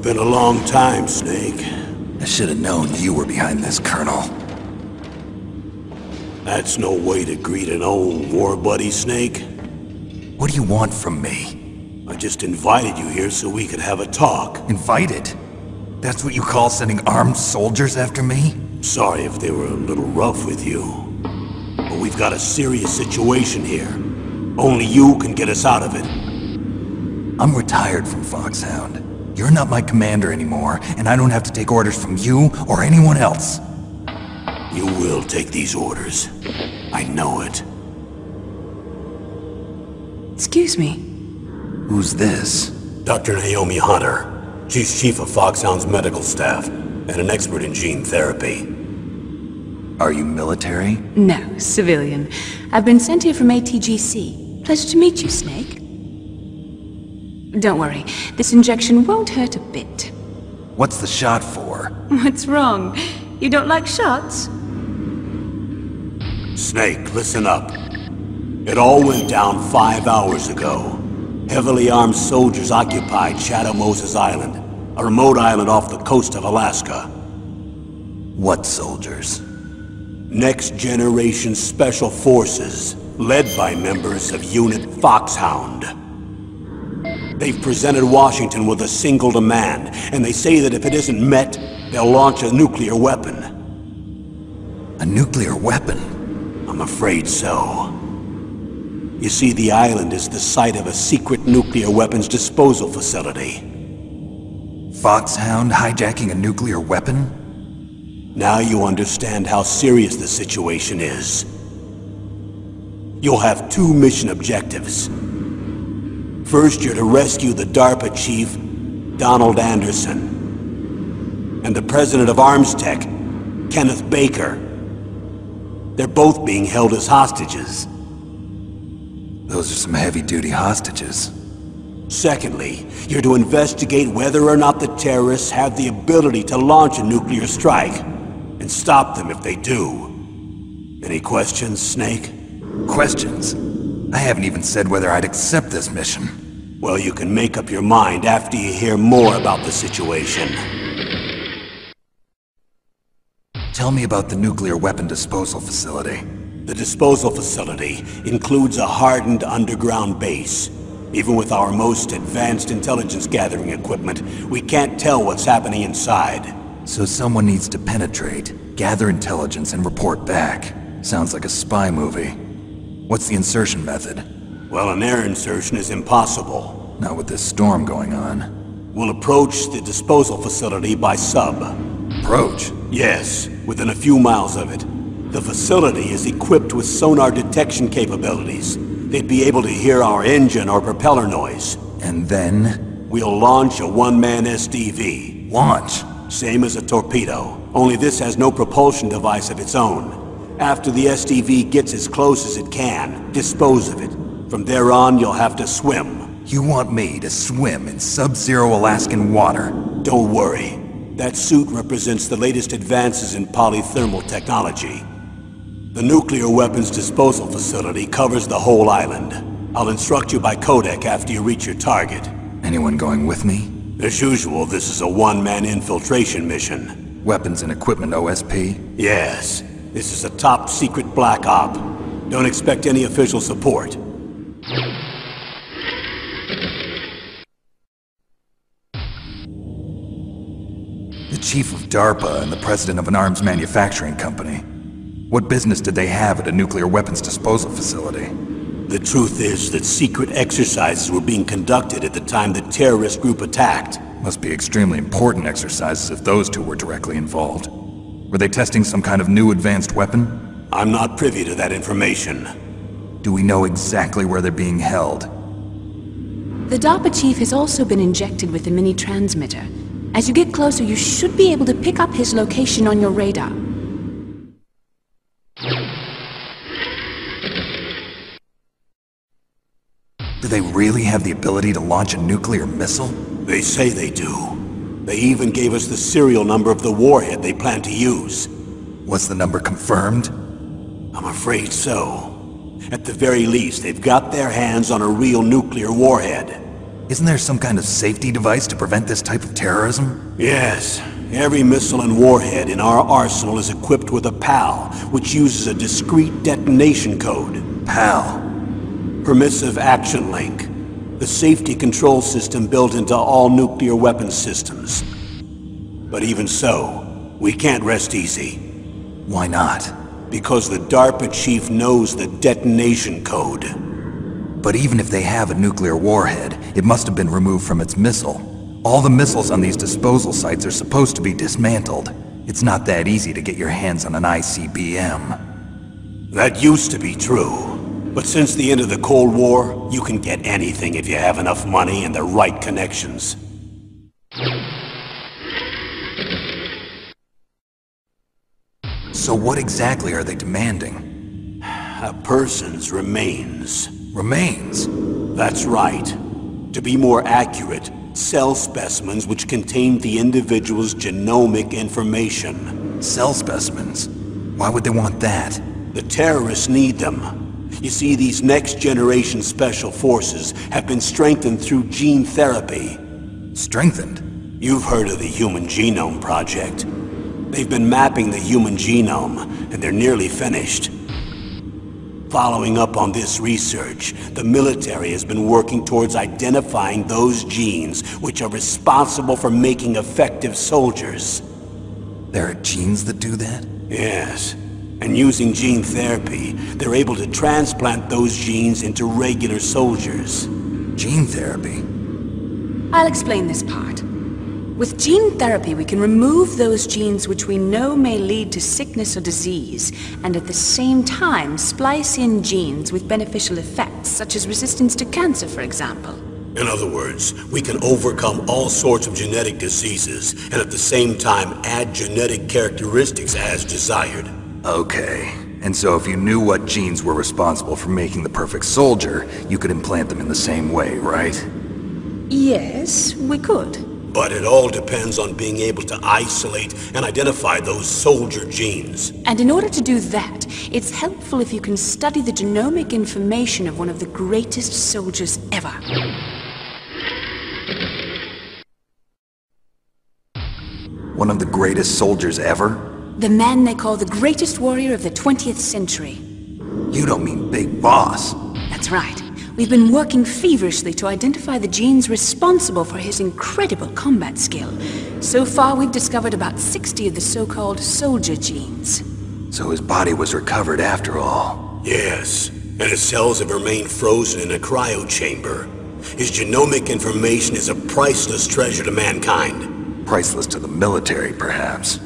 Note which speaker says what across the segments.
Speaker 1: Been a long time, Snake.
Speaker 2: I should have known you were behind this, Colonel.
Speaker 1: That's no way to greet an old war buddy, Snake.
Speaker 2: What do you want from me?
Speaker 1: I just invited you here so we could have a talk.
Speaker 2: Invited? That's what you call sending armed soldiers after me?
Speaker 1: Sorry if they were a little rough with you. But we've got a serious situation here. Only you can get us out of it.
Speaker 2: I'm retired from Foxhound. You're not my commander anymore, and I don't have to take orders from you or anyone else.
Speaker 1: You will take these orders. I know it.
Speaker 3: Excuse me.
Speaker 2: Who's this?
Speaker 1: Dr. Naomi Hunter. She's chief of Foxhound's medical staff, and an expert in gene therapy.
Speaker 2: Are you military?
Speaker 3: No, civilian. I've been sent here from ATGC. Pleasure to meet you, Snake. Don't worry, this injection won't hurt a bit.
Speaker 2: What's the shot for?
Speaker 3: What's wrong? You don't like shots?
Speaker 1: Snake, listen up. It all went down 5 hours ago. Heavily armed soldiers occupied Shadow Moses Island, a remote island off the coast of Alaska.
Speaker 2: What soldiers?
Speaker 1: Next Generation Special Forces, led by members of Unit Foxhound. They've presented Washington with a single demand, and they say that if it isn't met, they'll launch a nuclear weapon.
Speaker 2: A nuclear weapon?
Speaker 1: I'm afraid so. You see, the island is the site of a secret nuclear weapons disposal facility.
Speaker 2: Foxhound hijacking a nuclear weapon?
Speaker 1: Now you understand how serious the situation is. You'll have 2 mission objectives. First, you're to rescue the DARPA chief, Donald Anderson, and the president of Arms Tech, Kenneth Baker. They're both being held as hostages.
Speaker 2: Those are some heavy-duty hostages.
Speaker 1: Secondly, you're to investigate whether or not the terrorists have the ability to launch a nuclear strike, and stop them if they do. Any questions, Snake?
Speaker 2: Questions? I haven't even said whether I'd accept this mission.
Speaker 1: Well, you can make up your mind after you hear more about the situation.
Speaker 2: Tell me about the nuclear weapon disposal facility.
Speaker 1: The disposal facility includes a hardened underground base. Even with our most advanced intelligence gathering equipment, we can't tell what's happening inside.
Speaker 2: So someone needs to penetrate, gather intelligence, and report back. Sounds like a spy movie. What's the insertion method?
Speaker 1: Well, an air insertion is impossible.
Speaker 2: Not with this storm going on.
Speaker 1: We'll approach the disposal facility by sub.
Speaker 2: Approach?
Speaker 1: Yes, within a few miles of it. The facility is equipped with sonar detection capabilities. They'd be able to hear our engine or propeller noise.
Speaker 2: And then?
Speaker 1: We'll launch a one-man SDV.
Speaker 2: Launch?
Speaker 1: Same as a torpedo, only this has no propulsion device of its own. After the SDV gets as close as it can, dispose of it. From there on, you'll have to swim.
Speaker 2: You want me to swim in sub-zero Alaskan water?
Speaker 1: Don't worry. That suit represents the latest advances in polythermal technology. The nuclear weapons disposal facility covers the whole island. I'll instruct you by codec after you reach your target.
Speaker 2: Anyone going with me?
Speaker 1: As usual, this is a one-man infiltration mission.
Speaker 2: Weapons and equipment OSP?
Speaker 1: Yes. This is a top-secret black op. Don't expect any official support.
Speaker 2: The chief of DARPA and the president of an arms manufacturing company. What business did they have at a nuclear weapons disposal facility?
Speaker 1: The truth is that secret exercises were being conducted at the time the terrorist group attacked.
Speaker 2: Must be extremely important exercises if those two were directly involved. Were they testing some kind of new advanced weapon?
Speaker 1: I'm not privy to that information.
Speaker 2: Do we know exactly where they're being held?
Speaker 3: The DARPA chief has also been injected with a mini transmitter. As you get closer, you should be able to pick up his location on your radar.
Speaker 2: Do they really have the ability to launch a nuclear missile?
Speaker 1: They say they do. They even gave us the serial number of the warhead they plan to use.
Speaker 2: Was the number confirmed?
Speaker 1: I'm afraid so. At the very least, they've got their hands on a real nuclear warhead.
Speaker 2: Isn't there some kind of safety device to prevent this type of terrorism?
Speaker 1: Yes. Every missile and warhead in our arsenal is equipped with a PAL, which uses a discrete detonation code.
Speaker 2: PAL.
Speaker 1: Permissive Action Link. The safety control system built into all nuclear weapons systems. But even so, we can't rest easy.
Speaker 2: Why not?
Speaker 1: Because the DARPA chief knows the detonation code.
Speaker 2: But even if they have a nuclear warhead, it must have been removed from its missile. All the missiles on these disposal sites are supposed to be dismantled. It's not that easy to get your hands on an ICBM.
Speaker 1: That used to be true. But since the end of the Cold War, you can get anything if you have enough money and the right connections.
Speaker 2: So what exactly are they demanding?
Speaker 1: A person's remains.
Speaker 2: Remains?
Speaker 1: That's right. To be more accurate, cell specimens which contain the individual's genomic information.
Speaker 2: Cell specimens? Why would they want that?
Speaker 1: The terrorists need them. You see, these next-generation special forces have been strengthened through gene therapy.
Speaker 2: Strengthened?
Speaker 1: You've heard of the Human Genome Project. They've been mapping the human genome, and they're nearly finished. Following up on this research, the military has been working towards identifying those genes which are responsible for making effective soldiers.
Speaker 2: There are genes that do that?
Speaker 1: Yes. And using gene therapy, they're able to transplant those genes into regular soldiers.
Speaker 2: Gene therapy?
Speaker 3: I'll explain this part. With gene therapy, we can remove those genes which we know may lead to sickness or disease, and at the same time splice in genes with beneficial effects, such as resistance to cancer, for example.
Speaker 1: In other words, we can overcome all sorts of genetic diseases, and at the same time add genetic characteristics as desired.
Speaker 2: Okay. And so if you knew what genes were responsible for making the perfect soldier, you could implant them in the same way, right?
Speaker 3: Yes, we could.
Speaker 1: But it all depends on being able to isolate and identify those soldier genes.
Speaker 3: And in order to do that, it's helpful if you can study the genomic information of one of the greatest soldiers ever.
Speaker 2: One of the greatest soldiers ever?
Speaker 3: The man they call the greatest warrior of the 20th century.
Speaker 2: You don't mean Big Boss.
Speaker 3: That's right. We've been working feverishly to identify the genes responsible for his incredible combat skill. So far, we've discovered about 60 of the so-called soldier genes.
Speaker 2: So his body was recovered after all.
Speaker 1: Yes, and his cells have remained frozen in a cryo chamber. His genomic information is a priceless treasure to mankind.
Speaker 2: Priceless to the military, perhaps.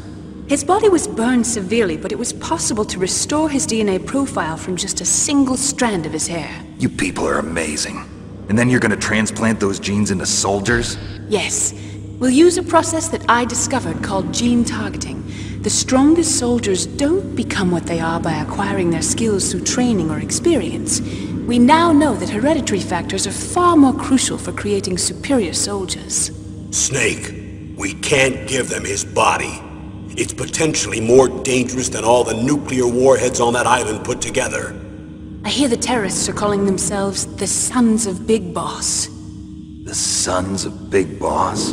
Speaker 3: His body was burned severely, but it was possible to restore his DNA profile from just a single strand of his hair.
Speaker 2: You people are amazing. And then you're gonna transplant those genes into soldiers?
Speaker 3: Yes. We'll use a process that I discovered called gene targeting. The strongest soldiers don't become what they are by acquiring their skills through training or experience. We now know that hereditary factors are far more crucial for creating superior soldiers.
Speaker 1: Snake, we can't give them his body. It's potentially more dangerous than all the nuclear warheads on that island put together.
Speaker 3: I hear the terrorists are calling themselves the Sons of Big Boss.
Speaker 2: The Sons of Big Boss?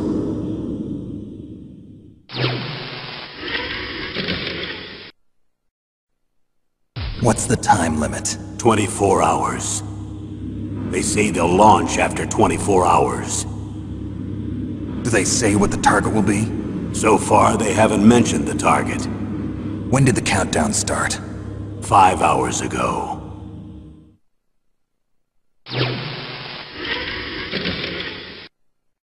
Speaker 2: What's the time limit?
Speaker 1: 24 hours. They say they'll launch after 24 hours.
Speaker 2: Do they say what the target will be?
Speaker 1: So far, they haven't mentioned the target.
Speaker 2: When did the countdown start?
Speaker 1: 5 hours ago.